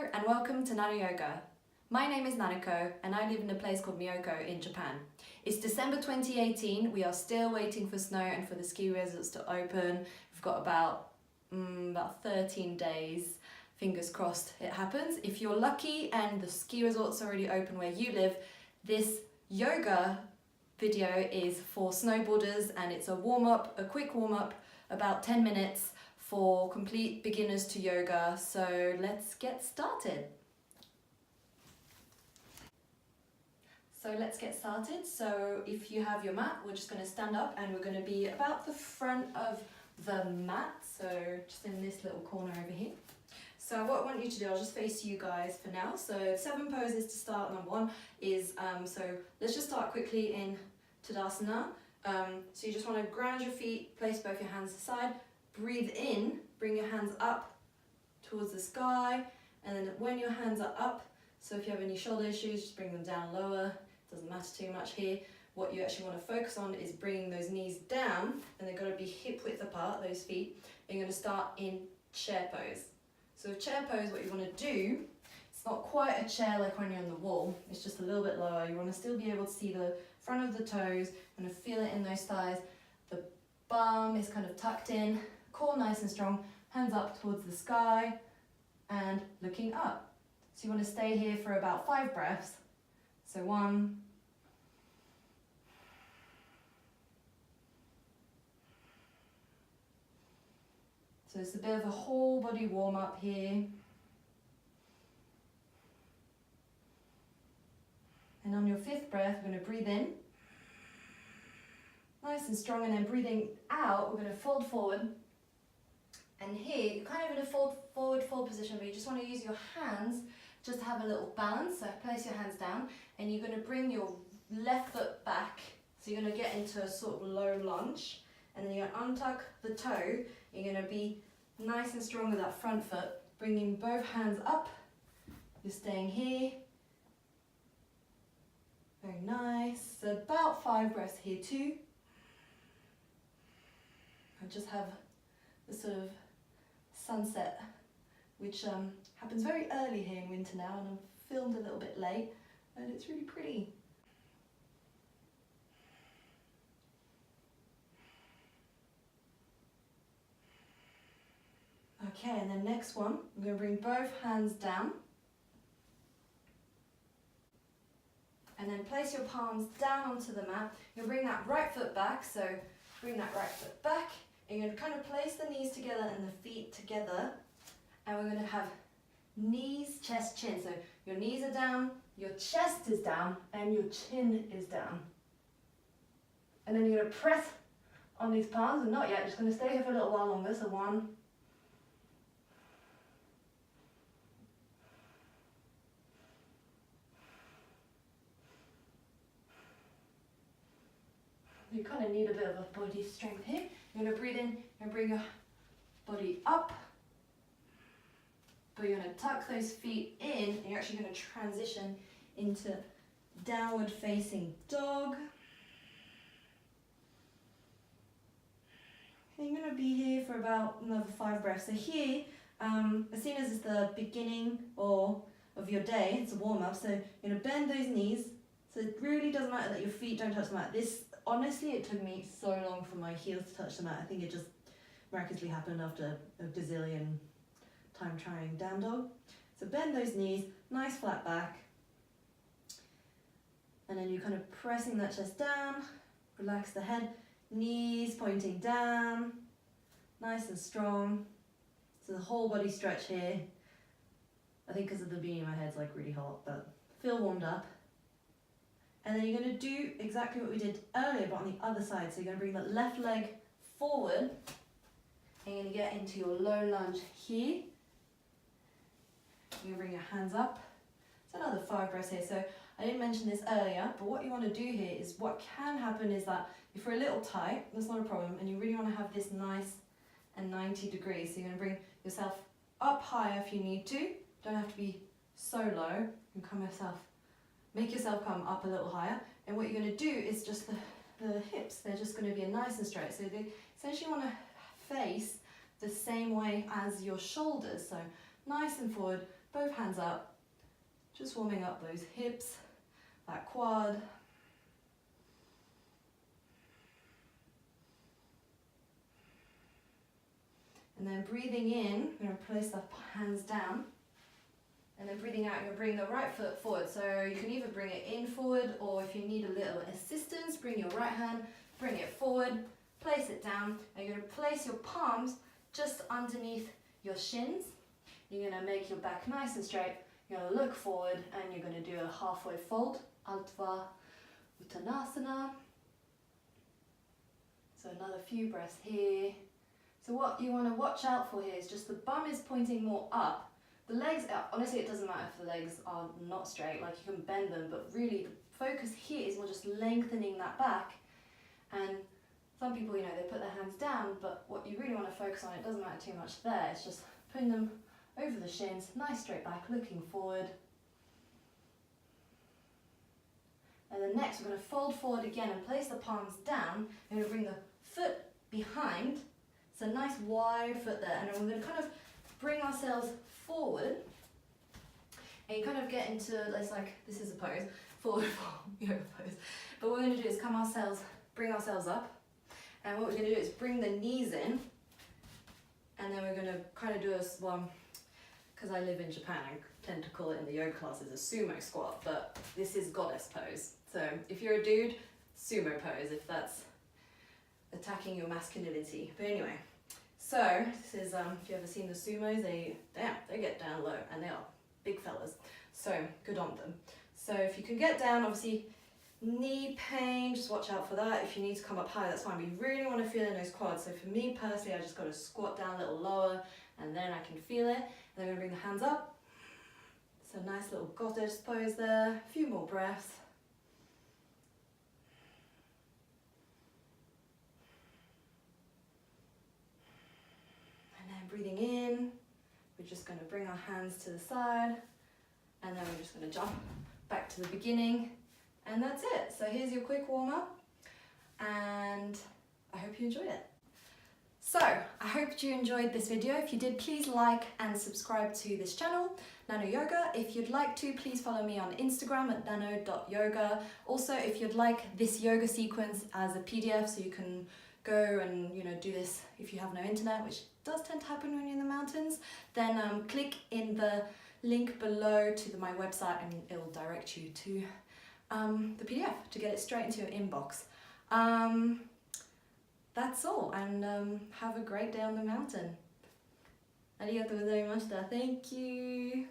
Hello and welcome to Nano Yoga. My name is Nanako and I live in a place called Miyoko in Japan. It's December 2018, we are still waiting for snow and for the ski resorts to open. We've got about 13 days, fingers crossed it happens. If you're lucky and the ski resort's already open where you live, this yoga video is for snowboarders and it's a quick warm up, about 10 minutes for complete beginners to yoga. So let's get started. So if you have your mat, we're just going to stand up and we're going to be about the front of the mat, so just in this little corner over here. So what I want you to do, I'll just face you guys for now. So 7 poses to start. Number 1 is, so let's just start quickly in Tadasana. So you just want to ground your feet, place both your hands aside, breathe in, bring your hands up towards the sky, and then when your hands are up, so if you have any shoulder issues, just bring them down lower. Doesn't matter too much here. What you actually want to focus on is bringing those knees down, and they're going to be hip width apart, those feet, and you're going to start in chair pose. So chair pose, what you want to do, it's not quite a chair like when you're on the wall, it's just a little bit lower. You want to still be able to see the front of the toes, you want to feel it in those thighs. The bum is kind of tucked in, core nice and strong, hands up towards the sky and looking up. So you want to stay here for about 5 breaths. So 1, 2, so it's a bit of a whole body warm up here. And on your 5th breath, we're going to breathe in, nice and strong, and then breathing out, we're going to fold forward. And here, you're kind of in a forward fold position, but you just want to use your hands just to have a little balance. So place your hands down, and you're going to bring your left foot back. So you're going to get into a sort of low lunge, and then you're going to untuck the toe. You're going to be nice and strong with that front foot, bringing both hands up. You're staying here. Very nice. So about 5 breaths here too. I just have the sort of sunset, which happens very early here in winter now, and I've filmed a little bit late, and it's really pretty. Okay, and then next one, I'm going to bring both hands down. And then place your palms down onto the mat. You'll bring that right foot back, so bring that right foot back. And you're going to kind of place the knees together and the feet together. And we're going to have knees, chest, chin. So your knees are down, your chest is down, and your chin is down. And then you're going to press on these palms, and not yet, just going to stay here for a little while longer. So 1, 2. You kind of need a bit of a body strength here. You're going to breathe in and bring your body up. But you're going to tuck those feet in, and you're actually going to transition into downward facing dog. And you're going to be here for about another 5 breaths. So here, as soon as it's the beginning of your day, it's a warm up, so you're going to bend those knees. So it really doesn't matter that your feet don't touch the mat. This, honestly, it took me so long for my heels to touch the mat. I think it just miraculously happened after a gazillion time trying down dog. So bend those knees, nice flat back. And then you're kind of pressing that chest down, relax the head, knees pointing down, nice and strong. So the whole body stretch here. I think because of the beanie, my head's like really hot, but feel warmed up. And then you're going to do exactly what we did earlier, but on the other side. So you're going to bring the left leg forward, and you're going to get into your low lunge here. You're going to bring your hands up. It's another 5 breaths here. So I didn't mention this earlier, but what you want to do here is, what can happen is that if you're a little tight, that's not a problem, and you really want to have this nice and 90 degrees. So you're going to bring yourself up higher if you need to. Don't have to be so low. You can make yourself come up a little higher. And what you're going to do is just the hips, they're just going to be nice and straight. So they essentially want to face the same way as your shoulders. So nice and forward, both hands up, just warming up those hips, that quad. And then breathing in, we're going to place the hands down. And then breathing out, you're going to bring the right foot forward. So you can either bring it in forward, or if you need a little assistance, bring your right hand, bring it forward, place it down. And you're going to place your palms just underneath your shins. You're going to make your back nice and straight. You're going to look forward and you're going to do a halfway fold, Ardha Uttanasana. So another few breaths here. So what you want to watch out for here is just the bum is pointing more up. The legs, honestly it doesn't matter if the legs are not straight, like you can bend them, but really the focus here is more just lengthening that back. And some people, you know, they put their hands down, but what you really want to focus on, it doesn't matter too much there, it's just putting them over the shins, nice straight back, looking forward. And then next we're going to fold forward again and place the palms down. We're going to bring the foot behind, so nice wide foot there, and then we're going to kind of bring ourselves forward, and you kind of get into, it's like, this is a pose, forward fold, yoga pose. But what we're going to do is bring ourselves up, and what we're going to do is bring the knees in, and then we're going to kind of do one, because I live in Japan, I tend to call it in the yoga classes a sumo squat, but this is goddess pose. So if you're a dude, sumo pose, if that's attacking your masculinity. But anyway, so this is, if you've ever seen the sumos, they get down low, and they are big fellas. So good on them. So if you can get down, obviously knee pain, just watch out for that. If you need to come up higher, that's fine. But you really want to feel in those quads. So for me personally, I just got to squat down a little lower, and then I can feel it. And then we're going to bring the hands up. So nice little goddess pose there. A few more breaths. Breathing in, we're just going to bring our hands to the side, and then we're just going to jump back to the beginning, and that's it. So here's your quick warm-up, and I hope you enjoyed it. So I hope you enjoyed this video. If you did, please like and subscribe to this channel, Nano Yoga. If you'd like to, please follow me on Instagram at nano.yoga. Also, if you'd like this yoga sequence as a PDF, so you can go and, you know, do this if you have no internet, which does tend to happen when you're in the mountains, then click in the link below to my website, and it'll direct you to the PDF to get it straight into your inbox. That's all, and have a great day on the mountain. Arigatou gozaimashita. Thank you.